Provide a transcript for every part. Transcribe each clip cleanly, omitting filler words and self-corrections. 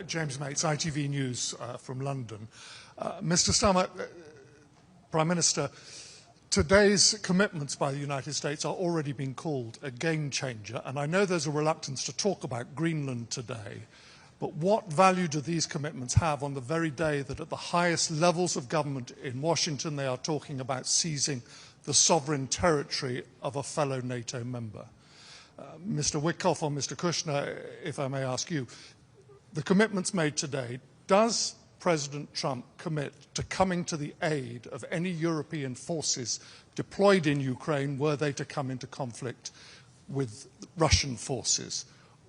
James Mates, ITV News from London. Mr. Starmer, Prime Minister, today's commitments by the United States are already being called a game changer, and I know there's a reluctance to talk about Greenland today, but what value do these commitments have on the very day that at the highest levels of government in Washington they are talking about seizing the sovereign territory of a fellow NATO member? Mr. Wickoff or Mr. Kushner, if I may ask you, the commitments made today, does President Trump commit to coming to the aid of any European forces deployed in Ukraine were they to come into conflict with Russian forces?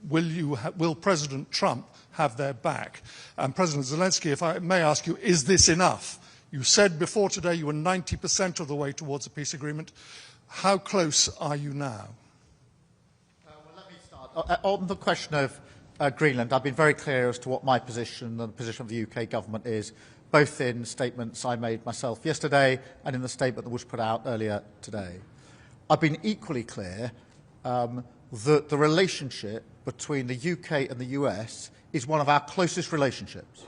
Will President Trump have their back? And President Zelensky, if I may ask you, is this enough? You said before today you were 90% of the way towards a peace agreement. How close are you now? Well, let me start. On the question of Greenland, I've been very clear as to what my position and the position of the UK government is, both in statements I made myself yesterday and in the statement that was put out earlier today. I've been equally clear that the relationship between the UK and the US is one of our closest relationships,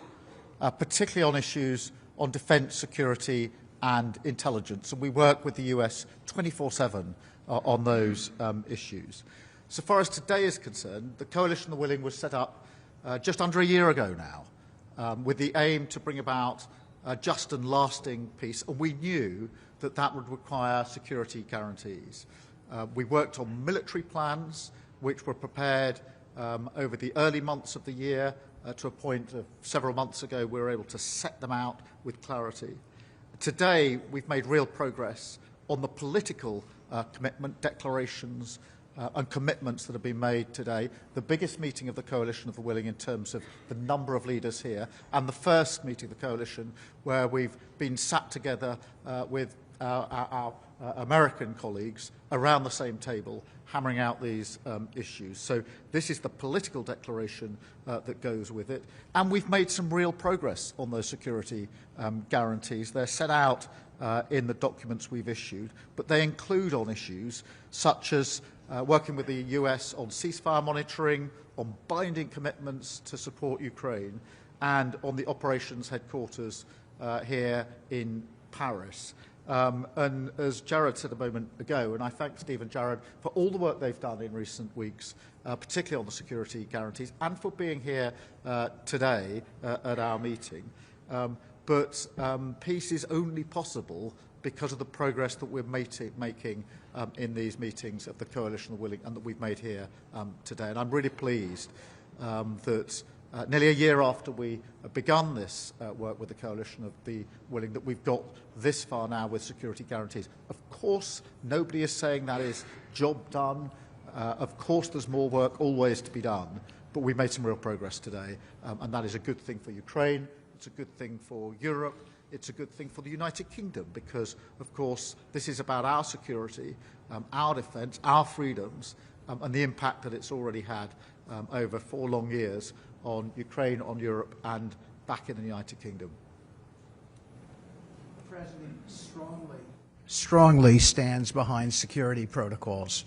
particularly on issues on defence, security and intelligence. And we work with the US 24/7 on those issues. So far as today is concerned, the Coalition of the Willing was set up just under a year ago now, with the aim to bring about just and lasting peace, and we knew that that would require security guarantees. We worked on military plans, which were prepared over the early months of the year. To a point of several months ago, we were able to set them out with clarity. Today, we've made real progress on the political commitment, declarations, and commitments that have been made today. The biggest meeting of the Coalition of the Willing in terms of the number of leaders here, and the first meeting of the Coalition where we've been sat together with our American colleagues around the same table, hammering out these issues. So this is the political declaration that goes with it. And we've made some real progress on those security guarantees. They're set out in the documents we've issued, but they include on issues such as working with the US on ceasefire monitoring, on binding commitments to support Ukraine, and on the operations headquarters here in Paris. And as Jared said a moment ago, and I thank Steve and Jared for all the work they've done in recent weeks, particularly on the security guarantees, and for being here today at our meeting. But peace is only possible because of the progress that we're making in these meetings of the Coalition of the Willing and that we've made here today. And I'm really pleased that nearly a year after we begun this work with the Coalition of the Willing, that we've got this far now with security guarantees. Of course, nobody is saying that is job done. Of course, there's more work always to be done. But we've made some real progress today, and that is a good thing for Ukraine. It's a good thing for Europe. It's a good thing for the United Kingdom because, of course, this is about our security, our defence, our freedoms, and the impact that it's already had over 4 long years on Ukraine, on Europe, and back in the United Kingdom. The President strongly stands behind security protocols.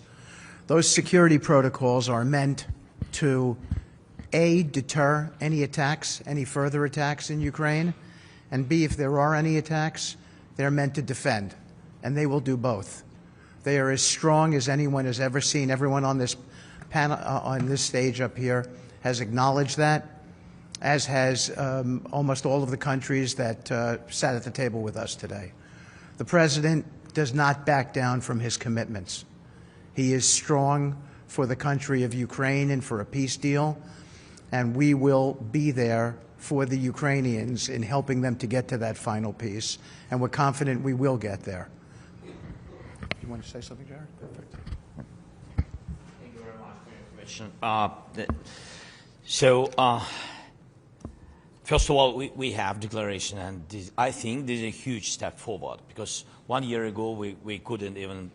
Those security protocols are meant to, A, deter any attacks, any further attacks in Ukraine, and B, if there are any attacks, they're meant to defend, and they will do both. They are as strong as anyone has ever seen. Everyone on this panel, on this stage up here, has acknowledged that, as has almost all of the countries that sat at the table with us today. The President does not back down from his commitments. He is strong for the country of Ukraine and for a peace deal, and we will be there for the Ukrainians in helping them to get to that final peace, and we're confident we will get there. You want to say something, Jared? Perfect. Thank you very much for your question. First of all, we have declaration, and I think this is a huge step forward because 1 year ago we couldn't even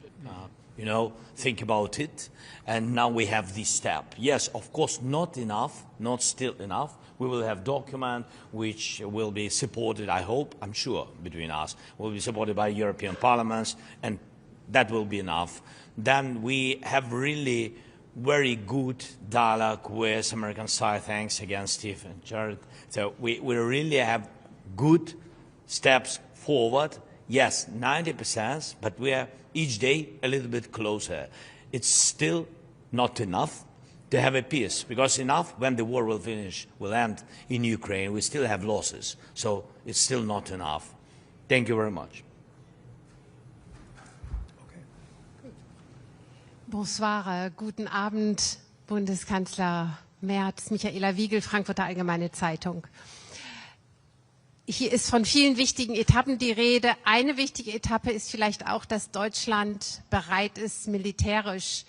think about it, and now we have this step. Yes, of course, not enough, not still enough. We will have document which will be supported, I hope, I'm sure, between us, will be supported by European parliaments, and that will be enough. Then we have really very good dialogue with American side. Thanks again, Steve and Jared. So we really have good steps forward. Yes, 90%, but we are each day a little bit closer. It's still not enough to have a peace, because enough when the war will finish, will end in Ukraine, we still have losses. So it's still not enough. Thank you very much. Bonsoir, guten Abend, Bundeskanzler Merz, Michaela Wiegel, Frankfurter Allgemeine Zeitung. Hier ist von vielen wichtigen Etappen die Rede. Eine wichtige Etappe ist vielleicht auch, dass Deutschland bereit ist, militärisch